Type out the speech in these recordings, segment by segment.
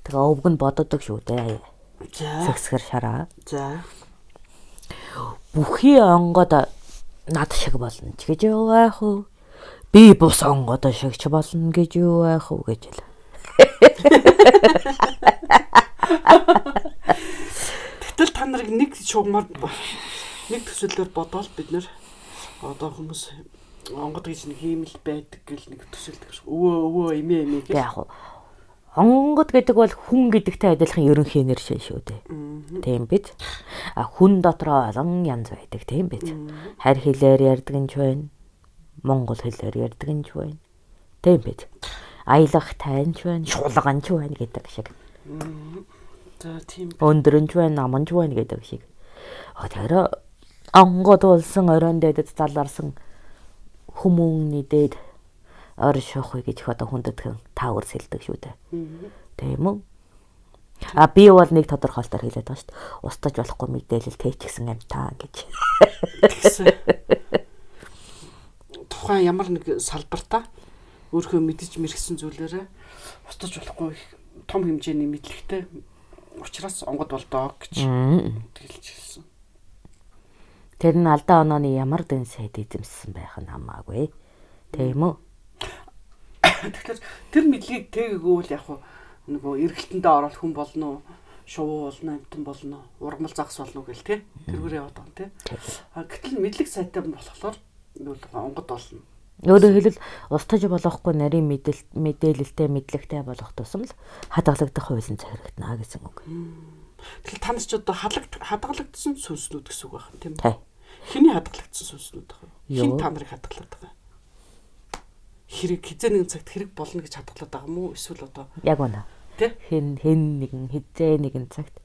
Тэгээ өвг нь боддог шүү дээ. За. Сэгсгэр шараа. За. Бүхий онгод над шиг болно ч гэж юу байх вэ? Би бус онгод шиг ч болно гэж юу байх вэ гэж л. Тэгтэл та нарыг нэг шугамар нэг төсөлөөр бодоод бид нэр одоо хүмүүс онгод гэж нэг хиймэл байдаг гэл нэг төсөлдөг. Өвөө эмээ гэж. Яг онгод гэдэг бол хүн гэдэгтэй адилхан ерөнхий нэр шүү дээ. Тийм биз? Хүн дотроо олон янз байдаг тийм биз? Харь хэлээр ярьдаг нь ч байна. Монгол хэлээр ярьдаг нь ч байна. Тийм биз? Аялах тайн ч байна, шулган ч байна гэдэг шиг. За тийм. Өндөрн ч байна, наман ч байна гэдэг шиг. Тэр онгод болсон оройн дэдэд заларсан хүмүүний дээд ор шохой гэж одоо хүндэтгэн таавар сэлдэг шүү дээ. Тийм үү? Би бол нэг тодорхойлолтоор хэлээд байгаа шүү дээ. Устж болохгүй мэдээлэл тэйчгсэн амтаа гэж. Тухайн ямар нэг салбартаа өөрөө мэдэж мэрэгсэн зүйлээрээ устж болохгүй том хэмжээний мэдлэгтэй учраас онгод болдоо гэж хэлж хэлсэн. Тэр нь алдаа онооны ямар дэнсэд эзэмссэн байх нь хамаагүй. Тийм үү? Тэгэхээр тэр мэдлийг тээгүүл яг нөгөө эргэлтэндээ ороод хүн болно уу, шувуу болно, амтан болно, ургамал загас болно гэл тий. Тэргүүр яваад байгаа тий. Гэтэл мэдлэг сайтай болохоор онгод болно. Өөрөөр хэлбэл устж болохгүй нарийн мэдээлэлтэй мэдлэгтэй болох тусам л хадгалагдах хуулийн захирагдана гэсэн үг. Тэгэхээр та нар ч одоо хадгалагдсан сүнснүүд гэсэн үг байна тийм үү? Хэний хадгалагдсан сүнснүүд вэ? Хин та нарыг хадгалаад байгаа? Хэрэг хизээ нэгэн цагт хэрэг болно гэж хадгалаад байгаа юм уу? Эсвэл одоо яг үнэ. Тэ? Хэн нэгэн хизээ нэгэн цагт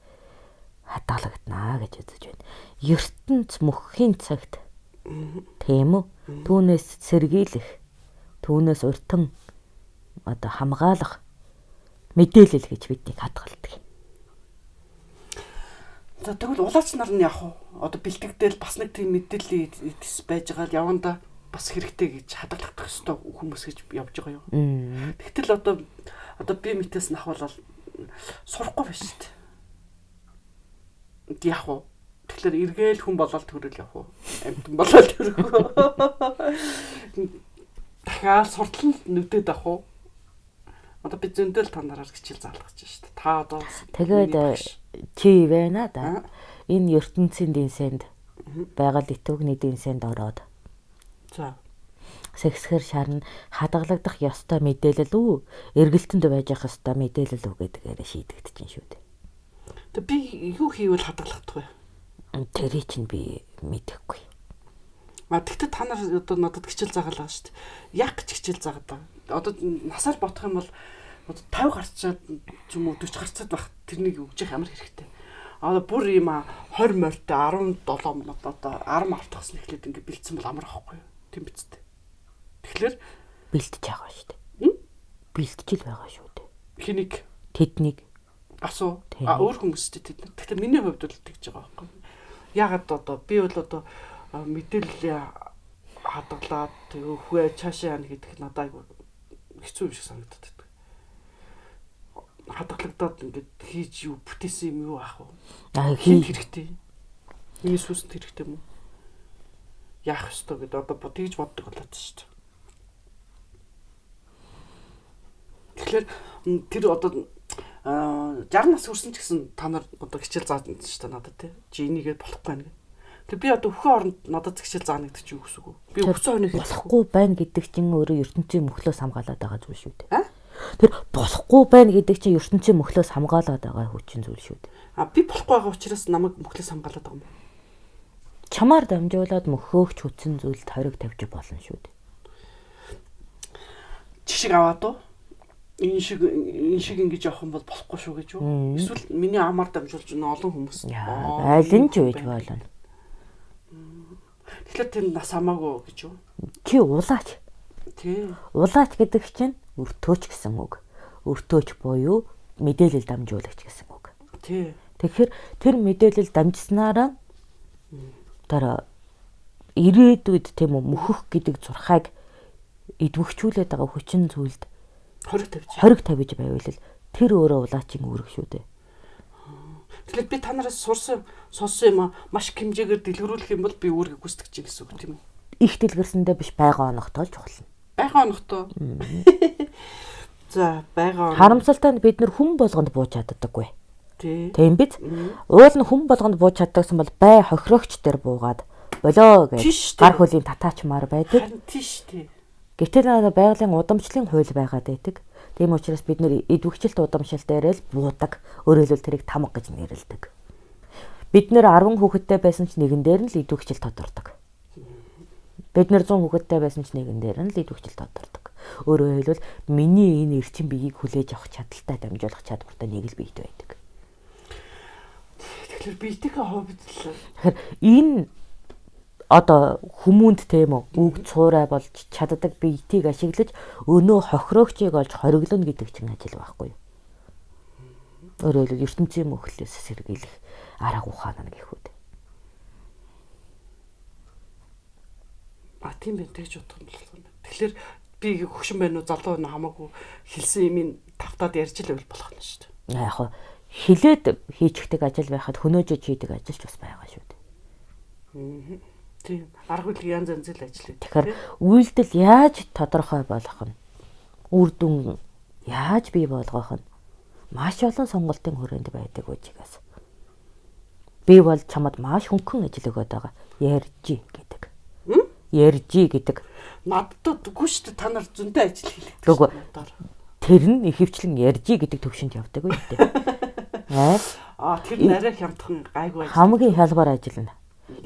хадгалагдана гэж үзэж байна. ертөнц мөхийн цагт тийм үү? Түүнээс сэргийлэх, түүнээс уртан одоо хамгаалах мэдээлэл гэж биднийг хадгалдаг. За тэгвэл улаач нар нь яг одоо бэлтгэдэл бас нэг тийм мэдээлэл эдс байж байгаа л яванда бас хэрэгтэй гэж хадгалах хэрэгтэй хүмүүс гэж явж байгаа юу. Тэгтэл одоо би мэтээс нь ахвал сурахгүй байна шүү дээ. Яг уу. Тэгэхээр эргээл хүн болоод төрөл явах уу? Амтан болоод төрөх үү? Дахиад суртал нүдэд авах уу? Одоо би зөндөл та нараар хичээл заалгаж байна шүү дээ. Та одоо тэгээд чи байна да. Энэ ертөнцийн дэнсэнд байгаль итүгний дэнсэнд ороод. За. Сэгсгэр шарна хадгалагдах ёстой мэдээлэл үү? Эргэлтэнд байж ах ёстой мэдээлэл үү гэдгээр шийдэгдэж чинь шүү дээ. Тэг би юу хийвэл хадгалагдах вэ? Тэрийг чинь би мэдэхгүй. Тэгтээ та нар одоо надад хичээл заагалаа шүү дээ. Яг гэж хичээл заагаад байгаа. Одоо насаар бодох юм бол одоо 50 гарчаад юм уу 40 гарчаад байх тэрнийг өгж явах ямар хэрэгтэй. Одоо бүр юм 20 морьтой 17 минут одоо 10 автахс нэхлээд ингэ бэлдсэн бол амар ахгүй юу? Тийм биз дээ. Тэгэхээр бэлдэж байгаа шүү дээ. Бэлдэж л байгаа шүү дээ. Хэнийг? Тэднийг асуу. Өөр хүмүүстэй тэд. Тэгэхээр миний хувьд бол тэгж байгаа байхгүй. Ягаад одоо би бол одоо мэдээлэл хадгалаад хөвөө цаашаа яана гэдэг нь надад хэцүү юм шиг санагдаад байна. Хадгалагдаад ингээд хийж юу бүтээсэн юм юу аах вэ? Хийх хэрэгтэй. Иесуст хэрэгтэй юм уу? Яах ёстой гэдэг одоо тэгж боддог болоод шүү дээ. Тэгэхээр тэр одоо 60 нас хүрсэн ч гэсэн та нар одоо хичээл зааж байна шүү дээ надад тий. Чи энийгээ болохгүй байна гэх. Тэг би одоо өхөн оронд надад хичээл заана гэдэг чи юу гэсэн үг вэ? Би өвсөн хоног болохгүй байна гэдэг чинь өөрөө ертөнцийн мөхлөөс хамгаалаад байгаа зүйл шүү дээ. Тэр болохгүй байна гэдэг чинь ертөнцийн мөхлөөс хамгаалаад байгаа хүчин зүйл шүү дээ. Би болохгүй байгаа учраас намайг мөхлөөс хамгаалаад байгаа юм байна. Чамаар дамжуулаад мөхөөгч хүчин зүйлд хориг тавьж болно шүү дээ. Жишг аваад уу? Энэ шиг ингэж явах юм бол болохгүй шүү гэж юу? Эсвэл миний амаар дамжуулж олон хүмүүс аль нь ч үеж болно. Тэгэхээр тэр нас хамаагүй гэж юу? Чи улаач. Тий. Улаач гэдэг чинь өртөөч гэсэн үг. Өртөөч буюу мэдээлэл дамжуулагч гэсэн үг. Тий. Тэгэхээр тэр мэдээлэл дамжснараа дараа ирээдүйд тийм үү мөхөх гэдэг зурхайг идвэгчүүлээд байгаа хүчин зүйлд хориг тавьж байвал Тэр өөрөө улаачийн үүрэг шүү дээ. Тэгэхээр би та нараас сонсон юм маш их хэмжээгээр дэлгэрүүлэх юм бол би үүргийг гүйцэтгэж гэсэн үг тийм үү? Их дэлгэрсэндээ биш байгаа оногтой л чухал. Байгаа оногтой. За байгаа. Харамсалтай нь бид нар хүн болгонд бууж чаддаггүй. Тийм биз? Уул нь хүн болгонд бууж чаддагсан бол бай хохирогч дээр буугаад болоо гэж гар хөлийн татаачмаар байдаг. Харин тийш тий. Гэтэл байгалийн удамшлын хууль байгаад байдаг. Тийм учраас бид нэр идэвхжилт удамшил дээр л буудаг. Өөрөөр хэлбэл тэрийг тамга гэж нэрлэдэг. Бид нэр 10 хүүхэдтэй байсан ч нэгэн дээр нь л идэвхжилт тодордог. Бид нэр 100 хүүхэдтэй байсан ч нэгэн дээр нь л идэвхжилт тодордог. Өөрөөр хэлбэл миний энэ эрчим биеийг хүлээж авах чадaltaй дамжуулах чадвартай нэг л биет байдаг. Тэгэхээр биеийнхээ хувьд л энэ одоо хүмүүнд тийм үү үг цуурай болж чаддаг биетийг ашиглаж өнөө хохирогчийг олж хориглоно гэдэг чинь ажил байхгүй юу? Өөрөөр хэлбэл ертөнцийн мөхлөөс сэргийлэх арга ухаан нь гэх үү. Тийм байх гэж бодох юм байна. Тэгэхээр би хөгшин байна уу залуу байна хамаагүй хэлсэн юм тавтаад ярьж л байвал болох нь шүү дээ. Яг хоо хилээд хийчихдэг ажил байхад хөнөөжөж хийдэг ажил ч бас байгаа шүү дээ. Тийм. Арга хөлөг янз янз л ажилладаг. Тэгэхээр үйлдэл яаж тодорхой болгох нь, үр дүн яаж бий болгох нь маш олон сонголтын хүрээнд байдаг үжигээс. Би бол чамд маш хөнгөн ажил өгöd байгаа. Ярьжи гэдэг. Ярьжи гэдэг. Надад үгүй шүү дээ. Та нар зөнтэй ажил хийлээ. Үгүй. Тэр нь ихэвчлэн ярьжи гэдэг төвшөнд явдаг үү гэдэг. Тэр нарай хямдхан гайгүй ажил. Хамгийн хялбар ажил нь.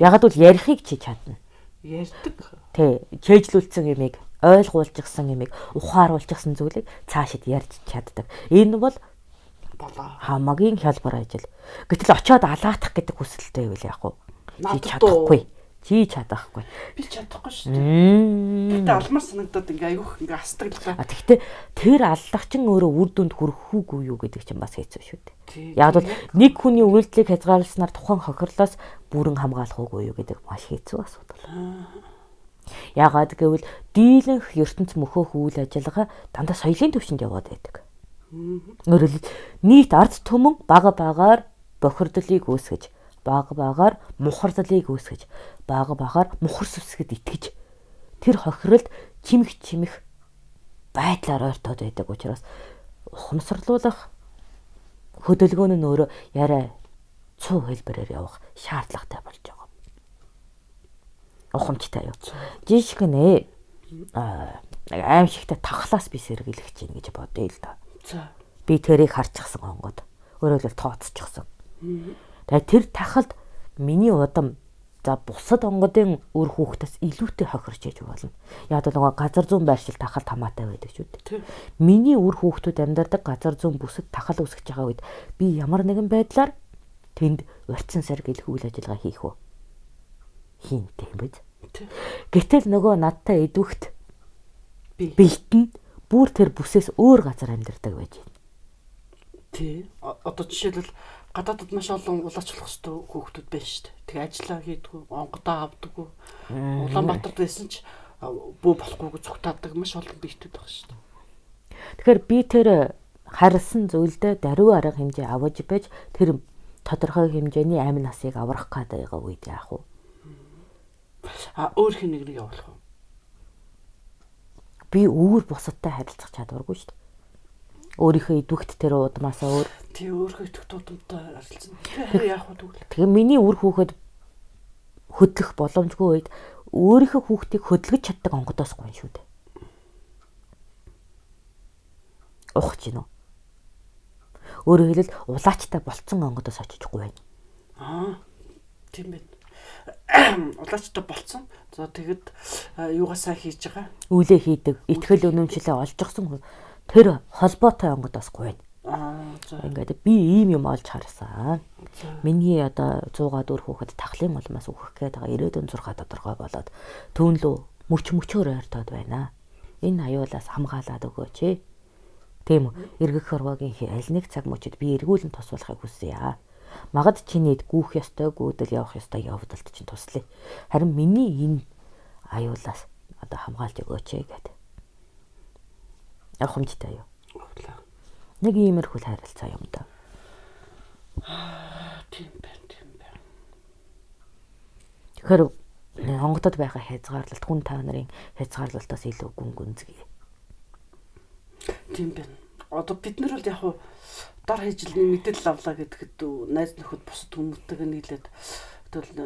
Ягд бол ярихыг чи чадна. Ярьдаг. Тэ, чэйжлүүлсэн юмыг, ойлгуулчихсан юмыг, ухааруулчихсан зүйлийг цаашид ярьж чаддаг. Энэ бол хамгийн хялбар ажил. Гэтэл очиод алаатах гэдэг хүсэлтэй байвал яах вэ? Чи чадахгүй. Чи чадахгүй. Би чадахгүй шүү дээ. Гэтэ алмар санагдаад ингээ айгүйх ингээ асдаг л та. Гэхдээ тэр аллагчин өөрөө үр дүнд хүрэхүүгүй юу гэдэг чинь бас хэцүү шүү дээ. Яг бол нэг хүний үйлдэлийг хязгаарласнаар тухайн хохирлоос бүрэн хамгаалах уугүй юу гэдэг маш хэцүү асуудал. Яагаад гэвэл дийлэнх ертөнц мөхөөх үйл ажиллагаа дандаа соёлын түвшинд яваад байдаг. Өөрөөр хэлбэл нийт ард түмэн бага багаар бохирдлыг үүсгэж, бага багаар мухардлыг үүсгэж, бага багаар мухар сүсгэд итгэж тэр хохиролд чимэх байдлаар ойртоод байдаг учраас ухамсарлуулах хөдөлгөөн нь өөрөө яриа цуу хэлбэрээр явах шаардлагатай болж байгаа. Ухамжтай юу? Жишг нэ аимшигтай тахлаас би сэргийлэх чинь гэж бодъё л да. Би тэрийг харчихсан онгод. Өөрөөр хэлбэл тооцчихсан. Тэгээ тэр тахалд миний удам за бусад онгодын үр хүүхдээс илүүтэй хохирч иж болно. Яг л нөгөө газар зүүн байршил тахал хамаатай байдаг шүү дээ. Миний үр хүүхдүүд амьдардаг газар зүүн бүсэд тахал үүсгэж байгаа үед би ямар нэгэн байдлаар тэнд урьдчилан сэргийлэх үйл ажиллагаа хийх үү? Хинтэй юм биз? Гэтэл нөгөө надтай идэвхт бэлтэн бүр тэр бүсээс өөр газар амьдардаг байж байна. Тий. Одоо жишээлбэл гадаадд маш олон улаачлах хөстөө хүүхдүүд байна шүү дээ. Тэгээ ажиллаа хийдгүү, онгодоо авдаггүй. Улаанбаатарт байсан ч бөө болохгүйг зүгтаадаг маш олон биетүүд байгаа шүү дээ. Тэгэхээр би тэр харилсан зүйлдээ даруй арга хэмжээ аваж байж тэр тодорхой хэмжээний амин насыг аврах гэдэг үед яах вэ? Өөр хин нэг явуулах уу? Би өөр бусадтай харилцах чадваргүй шүү дээ. Өөрийнхөө идэвхт тэр удмаасаа өөр. Тий өөрийнхөө идэвхт удамтай харилцсан. Тэгэхээр яах вэ тэгвэл? Тэгээ миний үр хүүхэд хөдлөх боломжгүй үед өөрийнхөө хүүхдийг хөдлөж чаддаг онгодоос гон шүү дээ. Ухаж гинөө. Өөрөөр хэлбэл улаачтай болцсон онгодоос очихгүй байна. Тийм байна. Улаачтай болцсон. За тэгэд юугасаа хийж байгаа? Үлээ хийдэг. Итгэл үнэмшлээ олжчихсан тэр холбоотой онгодоос гуйна. Ингээд би ийм юм олж харсан. Миний одоо 100-аад өр хүүхэд тахлын улмаас үхэх гээд байгаа 96 тодорхой болоод түүнлүү мөчөөр ойртоод байна. Энэ аюулаас хамгаалаад өгөөч. Тийм үү? Эргэх хорвогийн аль нэг цаг мөчид би эргүүлэн тусвалахыг хүсье. Магад чиний гүүх ёстой, гүйдэл явах ёстой явдалт чинь туслая. Харин миний энэ аюулаас одоо хамгаалж өгөөч гэдэг. Ухамжтай юу? Нэг иймэрхүү харилцаа юм да. Тийм байна. Тэгэхээр онгодод байгаа хязгаарлалт хүн та нарын хязгаарлалтаас илүү гүнзгий. Тийм байна. Одоо бид нар бол яг дор хаяжилны мэдээлэл авлаа гэхэд найз нөхөд бусад хүмүүстэйгээ нийлээд тэгэл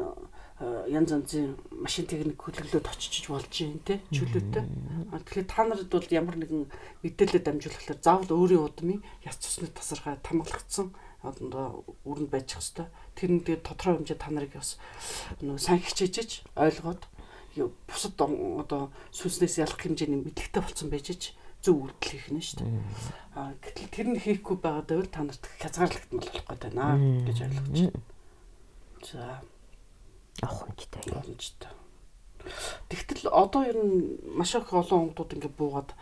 янз янзын машин техник хөдөлгөлөд очиж болж юм те чөлөөтэй. Тэгэхээр та нарт бол ямар нэгэн мэдээлэл дамжуулахлаар заавал өөрийн удмын яс цусны тасархай тамгалагдсан одоо өрөнд байж хэвээр. Тэр нь тэгээд тодорхой хэмжээ та нарыг бас нөгөө сайн хичээж ойлгоод бусад одоо сүнснээс ялах хэмжээний мэдлэгтэй болсон байж зөв үйлдэл хийх нь шүү дээ. Гэтэл тэр нь хийхгүй байгаад байвал та нарт хязгаарлагдмал болох гэдэг байна гэж ойлгож байна. За Ахынчтай. Тэгтэл одоо ер нь маш их олон онгодууд ингээд буугаад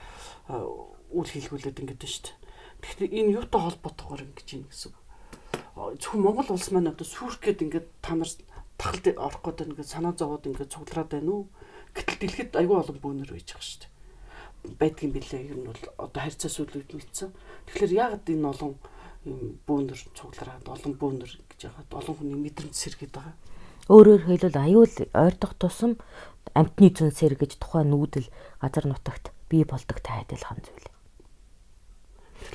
үл хийлгүүлээд ингээд байна шүү дээ. Тэгтэл энэ юутай холбоотойгоор ингэж юм гэсэн үг. Зөвхөн Монгол улс маань одоо сүрх гээд ингээд та нар тахалд орох гэдэг ингээд санаа зовоод ингээд цуглараад байна уу? Гэтэл дэлхийд аюул олон бөөнөр байж байгаа шүү дээ. Байдгийн билээ ер нь бол одоо харьцаа сүлүүд мэдсэн. Тэгэхээр яг энэ олон бөөнөр цуглараад олон бөөнөр гэж яагаад олон хүний мэдрэмж сэргээд байгаа. Өөрөөр хэлбэл аюул ойртох тусам амтны зүүн сэргэж тухайн нүүдэл газар нутагт бий болдогтой адилхан зүйл.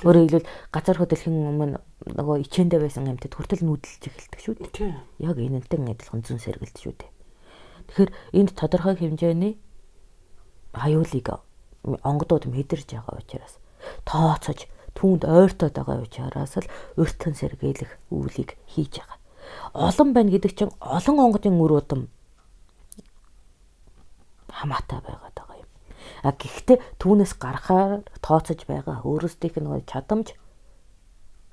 Өөрөөр хэлбэл газар хөдлөхийн өмнө нөгөө ичээндээ байсан амьтад хүртэл нүүдэлж эхэлдэг шүү дээ. Яг энэнтэй адилхан зүүн сэргэлт шүү дээ. Тэгэхээр энд тодорхой хэмжээний аюулыг онгодууд мэдэрж байгаа учраас тооцож түүнд ойртоод байгаа учраас л өртгөн сэргийлэх үйлийг хийж байгаа. Олон байна гэдэг чинь олон онгодын үр удам хамаатай байгаад байгаа юм. Гэхдээ түүнээс гарахаар тооцож байгаа өөрсдийнх нь чадамж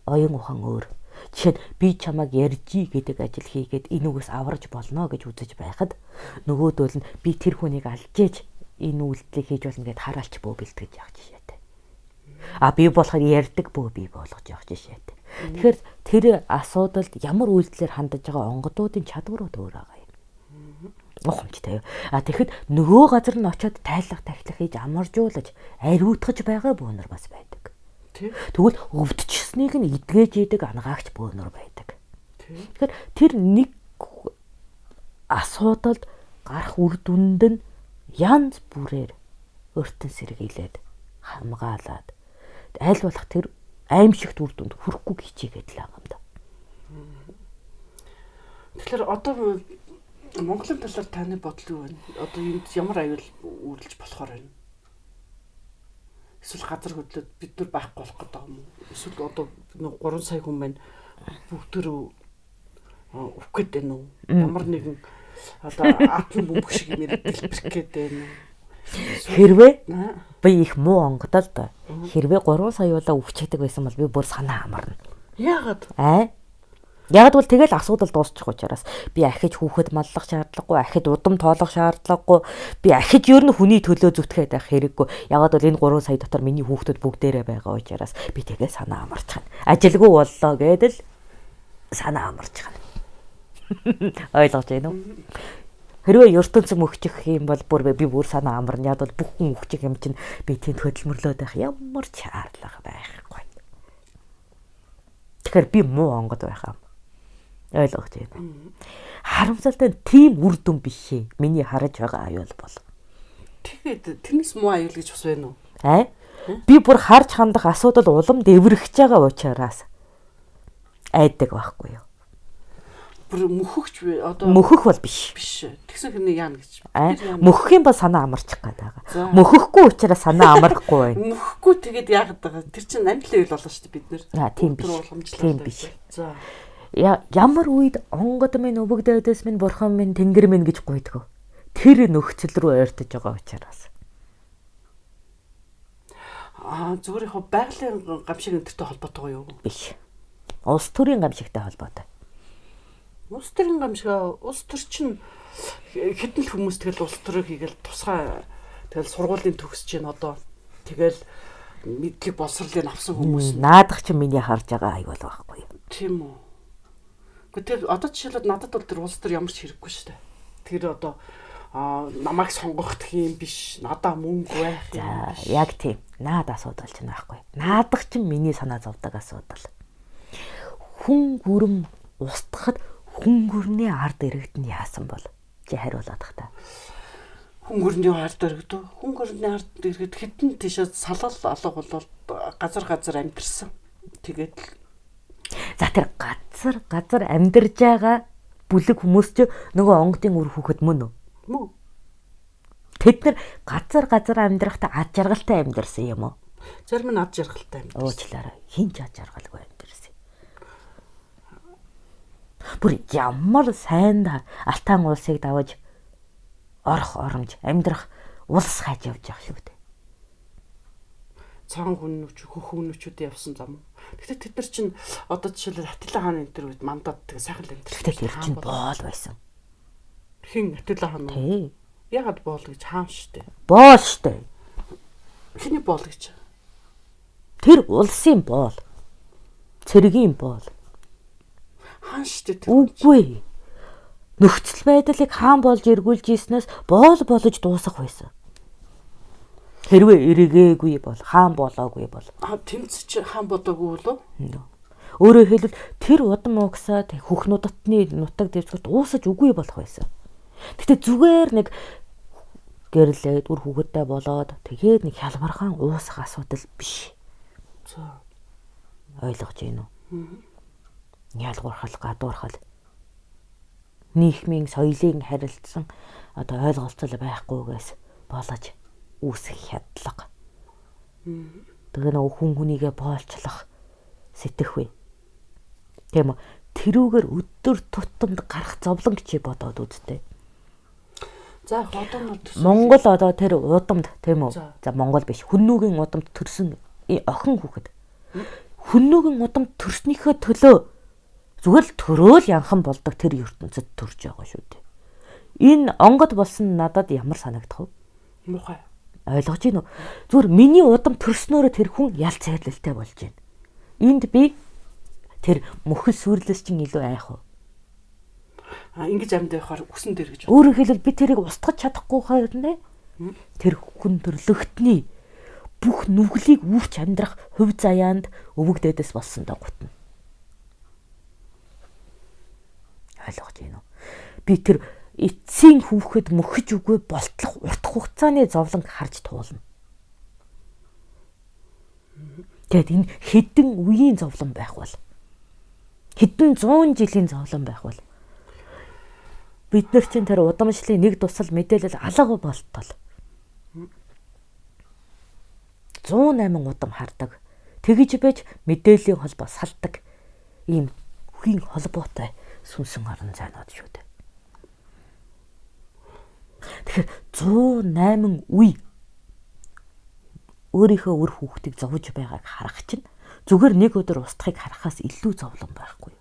оюун ухаан өөр. Жишээ нь би чамайг ярьжий гэдэг ажил хийгээд энэ үгээс аварж болно гэж үзэж байхад нөгөөдөл нь би тэр хүнийг алжээж энэ үйлдэлийг хийж болно гэд хараалч бөө бэлтгэж явах жишээтэй. Би болохоор ярьдаг бөө бий болгож явах жишээтэй. Тэгэхээр тэр асуудалд ямар үйлдэлээр хандаж байгаа онгодуудын чадварууд өөр байгаа юм. Ухамжтай юу. Тэгэхэд нөгөө газар нь очиод тайлах тахилах хийж амаржуулж ариутгаж байгаа бөөнөр бас байдаг. Тэгвэл өвдчихснийг нь эдгэж идэг ангаагч бөөнөр байдаг. Тэгэхээр тэр нэг асуудалд гарах үр дүнд нь янз бүрээр өртөн сэргийлээд хамгаалаад аль болох тэр аимшигт үр дүнд хүрэхгүй хичээгээд л байгаа юм да. Тэгэхээр одоо Монголын талаар таны бодол юу вэ? Одоо энд ямар аюул үүрлэж болохоор байна? Эсвэл газар хөдлөд бид нар байхгүй болох гэдэг юм уу? Эсвэл одоо 3 сая хүн байна бүгдөө өвөх гээд байна уу? Ямар нэгэн одоо атом бөмбөг шиг юм дэлбэрэх гээд байна уу? Хэрвээ би их муу онгодол да. Хэрвээ 3 саяулаа өвчээдэг байсан бол би бүр санаа амарна. Яагаад? Яг бол тэгэл асуудал дуусчих учраас би ахиж хүүхэд маллах шаардлагагүй, ахиж удам тоолох шаардлагагүй, би ахиж ер нь хүний төлөө зүтгээд байх хэрэггүй. Яг бол энэ 3 сая дотор миний хүүхдүүд бүгдээрээ байгаа учраас би тэгээ санаа амарчихна. Ажилгүй боллоо гэдэл санаа амарчихна. Ойлгож байна уу? Хэрвээ ертөнцийн мөхчих юм бол би бүр санаа амарна. Яг бол бүх хүн мөхчих юм чинь би тэнд хөдөлмөрлөөд байх ямар ч шаардлага байхгүй. Тэгэхээр би муу онгод байх юм. Ойлгож байна. Харамсалтай тийм үр дүн биш ээ. Миний харж байгаа аюул бол. Тэгээд тэрнээс муу аюул гэж бас байна уу? Би бүр харж хандах асуудал улам дэврэгч байгаа учраас айдаг байхгүй юу? Бүр мөхөгч одоо мөхөх бол биш. Тэгсэн хэрнээ яана гэж. Мөхөх юм бол санаа амарчих гээд байгаа. Мөхөхгүй учраас санаа амархгүй байна. Мөхөхгүй тэгээд яагаад байгаа? Тэр чинь амжилт үйл болно шүү дээ бид нэр. Тийм биш. Тийм биш. За ямар үед онгод минь өвөгдөөдөөс минь бурхан минь тэнгэр минь гэж гуйдаг. Тэр нөхцөл рүү ойртож байгаа учраас. Зүгээр яг байгалийн гамшиг энтертэй холбоотой юу? Биш. Улс төрийн гамшигтай холбоотой. Улс төрийн гамшиг улс төр чинь хэдэн л хүмүүс тэгэл улс төрөө хийгээл тусгай тэгэл сургуулийн төгсөж чинь одоо тэгэл мэдлэг боловсролыг авсан хүмүүс наадах чинь миний харж байгаа аюул байхгүй юу? Тийм үү. Гэхдээ одоо жишээлбэл надад бол тэр улс төр ямар ч хэрэггүй шүү дээ. Тэр одоо намайг сонгох гэх юм биш. Надаа мөнгө байх юм За биш. яг тийм. Наад асуудал ч наахгүй. Наадах чинь миний санаа зовдөг асуудал. Хүн гүрэм устгахад хүн гүрний ард иргэд нь яасан бол чи хариулаад тах та. Хүн гөрний ард иргэд. Хүн гөрний ард иргэд хитэн тийшээ салал алга болол газар амьдэрсэн. Тэгээд За тэр газар амьдарж байгаа бүлэг хүмүүс ч нөгөө онгодын үр хүүхэд мөн үү? мөн Тэд нар газар амьдрахтаа ад жаргалтай амьдарсан юм уу? зарим нь ад жаргалтай амьдэрсэн. Уучлаарай. Хин ч ад жаргалгүй амьдарсан. Бүр ямар сайн алтан улсыг даваж орох оромж амьдрах улс хайж явж байгаа шүү дээ. Цагаан хүннүүд явсан зам. Гэхдээ тэд нар чинь одоо жишээлбэл Атилла хааны энэ төр үед мандат тэгээ сайхан л амьдэрсэн. Гэхдээ тэр чинь боол байсан. Хин Атилла хаан уу? Тий. Ягаад боол гэж хаан штэ. Боол штэ. Хиний боол гэж. Тэр улсын боол. Цэргийн боол. Хаан штэ тэр. Үгүй. Нөхцөл байдлыг хаан болж эргүүлж ийснээс боол болж дуусах байсан. Хэрвээ эргээгүй бол хаан болоогүй бол Тэмцэж хаан бодоогүй болов? өөрөөр хэлбэл тэр удам угсаад хөх нутагтны нутаг дэвсгэрт уусаж үгүй болох байсан. Гэтэ зүгээр нэг гэрлээд үр хүүхэдтэй болоод тэгээд нэг хялбархан уусах асуудал биш. За. Ойлгож байна уу? Ялгуурхал, гадуурхал. Нийгмийн соёлын харилцсан одоо ойлголцол байхгүйгээс болож үүсэх хядлага. Тэгээ нөгөө хүн хүнийгээ боолчлох сэтгэхүй. Тийм үү? Тэрүүгээр өдөр тутамд гарах зовлон чи бодоод үзтээ. За одоо Монгол одоо тэр удамд тийм үү? За Монгол биш. Хүннүүгийн удамд төрсөн охин хүүхэд. Хүннүүгийн удамд төрснийхөө төлөө зүгээр л төрөөл янхан болдог тэр ертөнцид төрж байгаа шүү дээ. Энэ онгод болсон надад ямар санагдах вэ? муухай. Ойлгож байна уу? Зүгээр миний удам төрснөөрөө тэр хүн ялц хайрлалтай болж байна. Энд би тэр мөхөл сүрлээс чинь илүү айх уу? Ингэж амьд байхаар үсэн дээр гэж. Өөрөөр хэлбэл би тэрийг устгах чадахгүй харна. Тэр хүн төрлөختний бүх нүглийг үрч амьдрах хувь заяанд өвөг дээдэс болсон дагутна. Ойлгож байна уу? Би тэр эцсийн хүүхэд мөхөж үгүй болтлох урт хугацааны зовлон харж туулна. Тэгэд энэ хэдэн үеийн зовлон байх бол хэдэн 100 жилийн зовлон байх бол бид нар чинь тэр удамшлын нэг тусал мэдээлэл алга болтол 108 удам хардаг. Тэгж байж мэдээллийн холбоо салдаг ийм үхийн холбоотой сүнсэн орон зайнууд шүү дээ. Тэгэхээр 108 үе өөрийнхөө үр хүүхдийг зовж байгааг харах чинь зүгээр нэг өдөр устгахыг харахаас илүү зовлон байхгүй.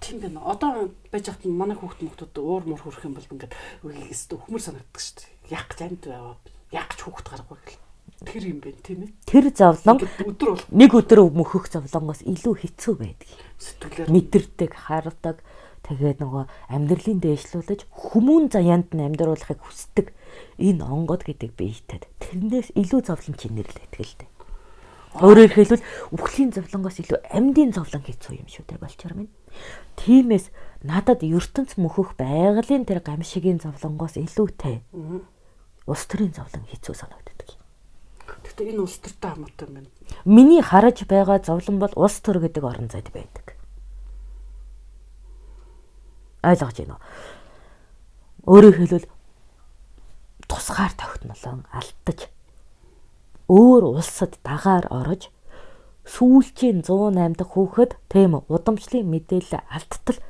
Тийм байна. Одоо байж хат манай хүүхдүүд уур мөр хөрөх юм бол ингээд өстө хөмөр санагддаг шүү дээ. Яг гэж амьд байваа. Яг ч хүүхд гарахгүй гэл. Тэр юм байна тийм ээ. Тэр зовлон өдөр бол нэг өдөр мөхөх зовлонгоос илүү хэцүү байдаг. сэтгэлээр Мэдэрдэг, хардаг, тэгээд нөгөө амьдралын дээшлүүлж хүмүүн заяанд нь амьдруулахыг хүсдэг энэ онгод гэдэг биетэд тэрнээс илүү зовлон чинэрлээ тэгэл дээ. Өөрөөр хэлбэл үхлийн зовлонгоос илүү амьдын зовлон хэцүү юм шүү дээ болчоор минь. Тиймээс надад ертөнц мөхөх байгалийн тэр гамшигийн зовлонгоос илүүтэй улс төрийн зовлон хэцүү санагддаг. Гэхдээ энэ улс төртэй хамаатай юм байна. Миний хараж байгаа зовлон бол улс төр гэдэг орон зайд байдаг. Ойлгож байна уу? Өөрөөр хэлбэл тусгаар тогтнолон алдаж өөр улсад дагаар орож сүүлчийн 108 дахь хүүхэд тийм удамшлын мэдээлэл алдтал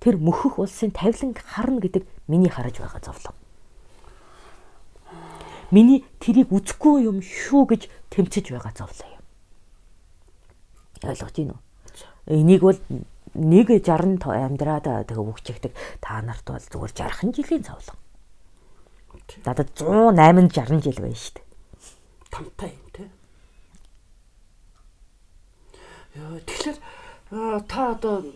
тэр мөхөх улсын тавиланг харна гэдэг миний хараж байгаа зовлон. Миний тэрийг үзэхгүй юм шүү гэж тэмцэж байгаа зовлон юм. Ойлгож байна уу? Энийг бол нэг 60 амьдраад тэгээ үгчигдэг та нарт бол зүгээр 60 жилийн зовлон. Надад 108 60 жил байна шүү дээ. Тамтай юм тий. Тэгэхээр та одоо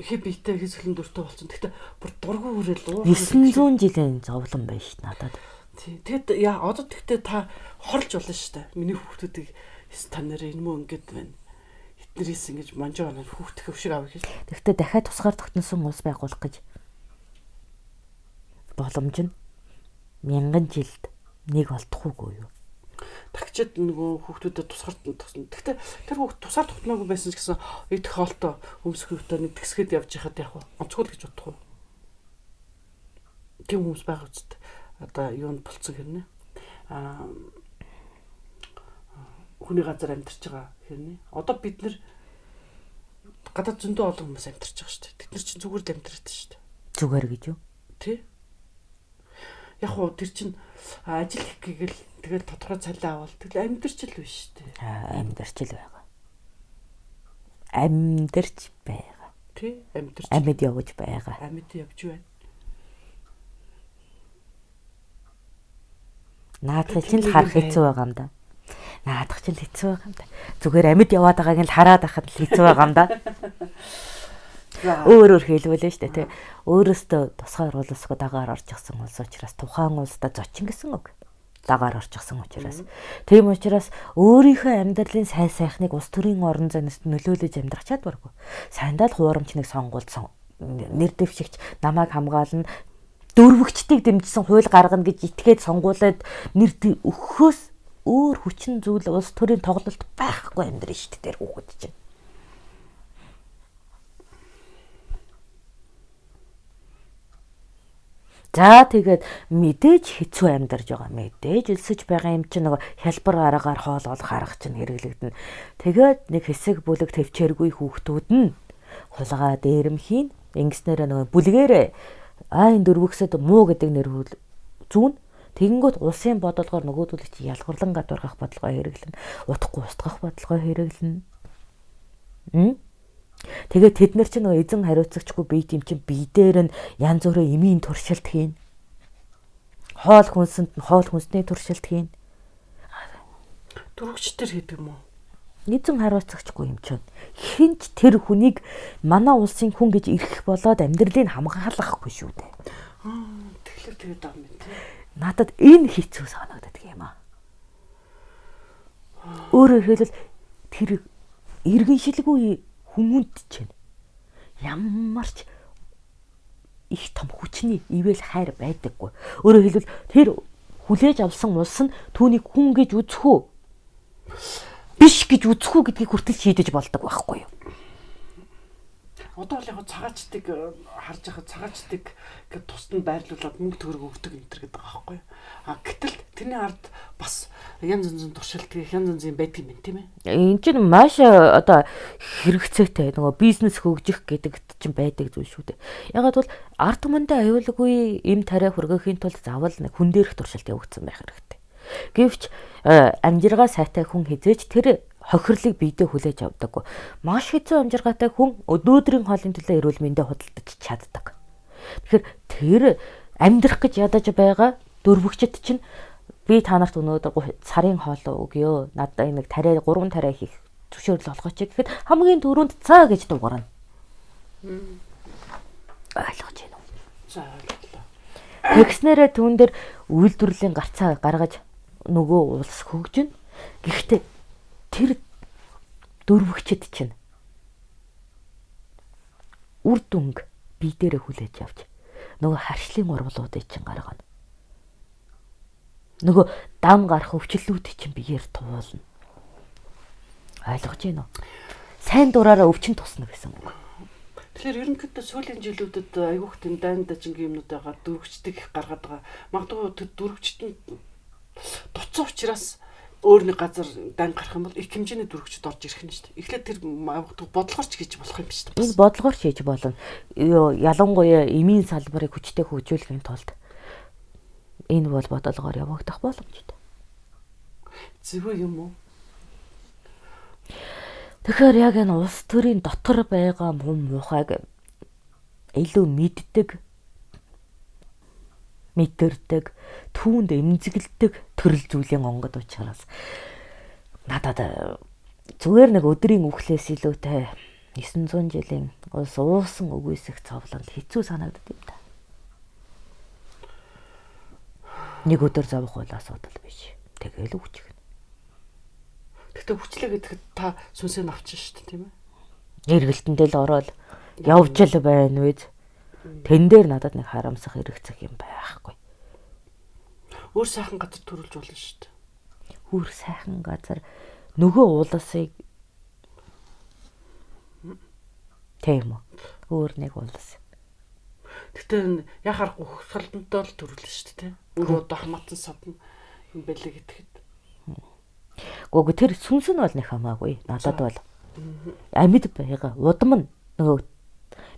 хэ биетэй хэсгэлэн дүртэй болсон. Гэхдээ бүр дургу үрэл 900 жилийн зовлон байна шүү надад. Тий. Тэгэд одоо тэгтээ та хорлж болно шүү дээ. Миний хүүхдүүдийг та нараа энэ мөө ингэж байна. Эднэрээс ингэж манжаа оноо хүүхдэх өвшиг авах гэж. Тэгтээ дахиад тусгаар тогтносон улс байгуулах гэж боломж нь 1000 жилд нэг олдохгүй юу? Тагчид нөгөө хүүхдүүдэд тусгаар тогтсон. Гэхдээ тэр хүүхд тусаар тогтноогүй байсан ч гэсэн идэх хоолтой өмсгөрөвтэй нэг тэгсгэд явж яхад яг онцгой гэж бодох уу? Тийм хүмүүс байгаа үст. Одоо юунд болцсон хэрнэ? Хүний газар амьдарч байгаа хэрнэ? Одоо бид нэр гадаад зөндөө олон хүмүүс амьдарч байгаа шүү дээ. Тэд нар чинь зүгээр л амьдарч шүү дээ. Зүгээр гэж юу? Тий. Яг уу тэр чинь ажил хийх гээл тэгэл тодорхой цалин авал тэгэл амьдарч л биш шүү дээ. Амьдарч л байгаа. Амьдарч байгаа. Тий, амьдарч. Амьд явж байгаа. Амьд явж байна. Наадах чинь л харах хэцүү байгаа юм да. Наадах чинь л хэцүү байгаа юм да. Зүгээр амьд яваад байгааг нь хараад байхад л хэцүү байгаа юм да. Өөрөөр хэлбэлээ шүү дээ тий. Өөрөөсөө тусгаар улсгүй дагаар орж ирсэн улс учраас тухайн улсдаа зочин гэсэн үг. Дагаар орж ирсэн учраас. Тийм учраас өөрийнхөө амьдралын сайн сайхныг улс төрийн орон зайнаас нөлөөлөж амьдрах чадваргүй. Сайндаа л хуурамч нэг сонгуульд нэр дэвшигч намайг хамгаална дөрвөгчдийг дэмжсэн хууль гаргана гэж итгээд сонгуулад нэр өгөхөөс өөр хүчин зүйл улс төрийн тоглолт байхгүй амьдрын шүү дээ хүүхэд чинь. За тэгээд мэдээж хэцүү амьдарж байгаа. Мэдээж өлсөж байгаа юм чинь нөгөө хялбар аргаар хоол олох арга чинь хэрэглэгдэнэ. Тэгээд нэг хэсэг бүлэг төвчээргүй хүүхдүүд нь хулгай дээрэмхийн ингэснээр нөгөө бүлгээрээ энэ дөрвөгсөд муу гэдэг нэр зүүн тэгэнгүүт улсын бодлогоор нөгөөдөл чи ялгарлан гадуурхах бодлогоо хэрэглэнэ. Утахгүй устгах бодлогоо хэрэглэнэ. Тэгээд тэд нар чинь нөгөө эзэн хариуцагчгүй бие тийм чинь бие дээр нь янз бүрийн эмийн туршилт хийн. Хоол хүнсэнд нь хоол хүнсний туршилт хийн. Дөрвөгчтөр хийдэг юм уу? Эзэн хариуцагчгүй юм чинь. Хинч тэр хүнийг манай улсын хүн гэж ирэх болоод амьдралыг хамгаалахгүй шүү дээ. Тэгэхээр тэгээд байгаа юм тий. Надад энэ хэцүү санагддаг юм аа. Өөрөөр хэлбэл тэр иргэншилгүй хүмүүнд чинь ямар ч их том хүчний ивэл хайр байдаггүй. Өөрөөр хэлбэл тэр хүлээж авсан улс нь түүнийг хүн гэж үзэх үү? Биш гэж үзэх үү гэдгийг хүртэл шийдэж болдог байхгүй юу? Одоо л яг цагаачдыг харж байхад цагаачдыг гэд тусад нь байрлуулад мөнгө төгрөг өгдөг энэ төр гэдэг байгаа байхгүй юу? Гэтэл тэрний ард бас янз янзын туршилт янз янзын байдаг юм тийм ээ. Энэ чинь маш одоо хэрэгцээтэй нөгөө бизнес хөгжих гэдэгт чинь байдаг зүйл шүү дээ. Ягаад бол ард түмэндээ аюулгүй эм тариа хүргэхийн тулд заавал нэг хүн дээрх туршилт явагдсан байх хэрэгтэй. Гэвч амжиргаа сайтай хүн хизээж тэр хохирлыг биедээ хүлээж авдаггүй. Маш хэцүү амжиргаатай хүн өнөөдрийн хоолны төлөө эрүүл мэндэ худалдаж чаддаг. Тэгэхээр тэр амьдрах гэж ядаж байгаа дөрвөгчд чинь би та нарт өнөөдөр сарын хоол өгөө. Надад нэг тариа 3 тариа хийх зөвшөөрөл олгооч гэхэд хамгийн түрүүнд цаа гэж дуурна. Ойлгож байна уу? За ойлголоо. Тэгснээрээ түүн дээр үйлдвэрлэлийн гарцаа гаргаж нөгөө улс хөгжинэ. Гэхдээ тэр дөрвөгчд чинь үр дүнг бие дээрээ хүлээж авч нөгөө харшлын урвалуудыг чинь гаргана. Нөгөө дам гарах өвчлөлүүдийг чинь биеэр туулна. Ойлгож байна уу? Сайн дураараа өвчин тусна гэсэн үг. Тэгэхээр ерөнхийдөө сүүлийн жилүүдэд айгүйх тийм дайнда жингийн юмнууд байгаа дөрвөгчдийг их гаргаад байгаа. Магадгүй тэр дөрвөгчд нь дуцсан учраас өөр нэг газар дан гарах юм бол их хэмжээний дөрвөгчд орж ирэх нь шүү дээ. Эхлээд тэр бодлогоор ч хийж болох юм биш үү? Энэ бодлогоор ч хийж болно. Ялангуяа эмийн салбарыг хүчтэй хөгжүүлэхийн тулд энэ бол бодлогоор явагдах боломжтой. Зөв юм уу? Тэгэхээр яг энэ улс төрийн дотор байгаа мум мухайг илүү мэддэг, мэдэрдэг, түүнд эмзэгэлдэг төрөл зүйлийн онгод учраас надад зүгээр нэг өдрийн үхлээс илүүтэй 900 жилийн улс уусан үгүйсэх зовлонд хэцүү санагдав юм да. Нэг өдөр зовох бол асуудал биш. Тэгэл үгчих. Гэхдээ хүчлээ гэдэгт та сүнсээ авчин шүү дээ, тийм ээ. Эргэлтэндээ л ороод явж л байна вэ? Тэн дээр надад нэг харамсах хэрэгцэх юм байхгүй. Өөр сайхан газар төрүүлж болно шүү дээ. Өөр сайхан газар нөгөө улсыг тийм үү? Өөр нэг улс. Гэтэ яхаарахгүй хөлтөнтэй л төрүүлнэ шүү дээ, тийм. Өөрөө одоо хамаатан садна юм байлээ гэхэд. Гүг тэр сүнс нь бол нэг хамаагүй. Надад бол амьд байгаа. Удам нь нөгөө